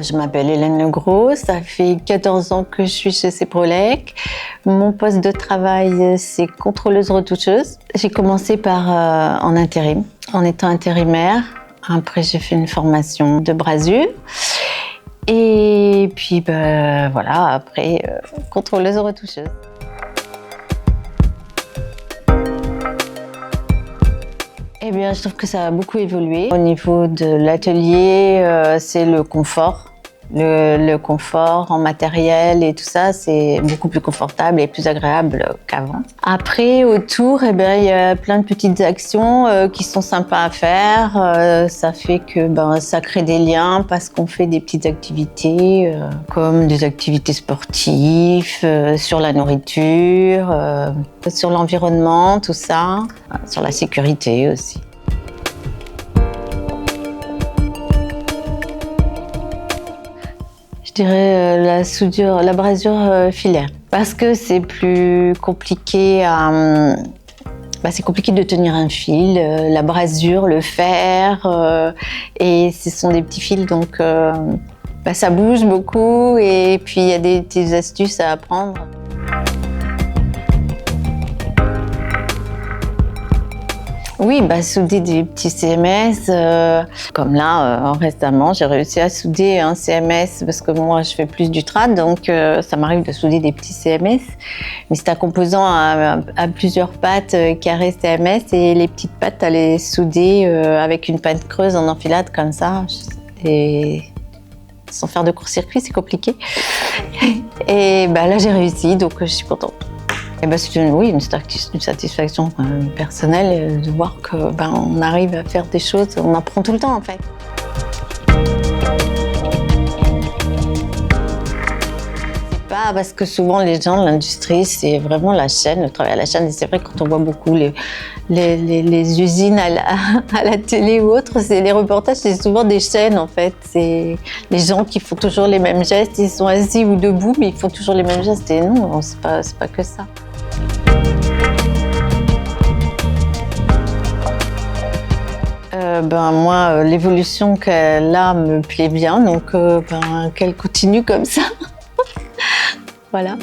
Je m'appelle Hélène Legros, ça fait 14 ans que je suis chez Ceprolec. Mon poste de travail, c'est contrôleuse retoucheuse. J'ai commencé en intérim, en étant intérimaire. Après, j'ai fait une formation de brasure. Et puis, voilà, après, contrôleuse retoucheuse. Eh bien, je trouve que ça a beaucoup évolué. Au niveau de l'atelier, c'est le confort. Le confort en matériel et tout ça, c'est beaucoup plus confortable et plus agréable qu'avant. Après, autour, il y a plein de petites actions qui sont sympas à faire. Ça fait que ça crée des liens parce qu'on fait des petites activités comme des activités sportives, sur la nourriture, sur l'environnement, tout ça, sur la sécurité aussi. Je dirais la soudure, la brasure filaire, parce que c'est plus compliqué c'est compliqué de tenir un fil, la brasure, le fer, et ce sont des petits fils, donc ça bouge beaucoup, et puis il y a des petites astuces à apprendre. Oui, souder des petits CMS. Comme là, récemment, j'ai réussi à souder un CMS parce que moi, je fais plus du trad, donc ça m'arrive de souder des petits CMS. Mais c'est un composant à plusieurs pattes carré CMS et les petites pattes, à les souder avec une pinte creuse en enfilade comme ça. Et sans faire de court-circuit, c'est compliqué. Et là, j'ai réussi, donc je suis contente. C'est une satisfaction personnelle de voir qu'on arrive à faire des choses, on apprend tout le temps en fait. C'est pas parce que souvent les gens de l'industrie, c'est vraiment la chaîne, le travail à la chaîne. Et c'est vrai quand on voit beaucoup les usines à la télé ou autre, les reportages, c'est souvent des chaînes en fait. C'est les gens qui font toujours les mêmes gestes, ils sont assis ou debout, mais ils font toujours les mêmes gestes. Et non, c'est pas que ça. Moi, l'évolution qu'elle a me plaît bien, donc qu'elle continue comme ça. Voilà.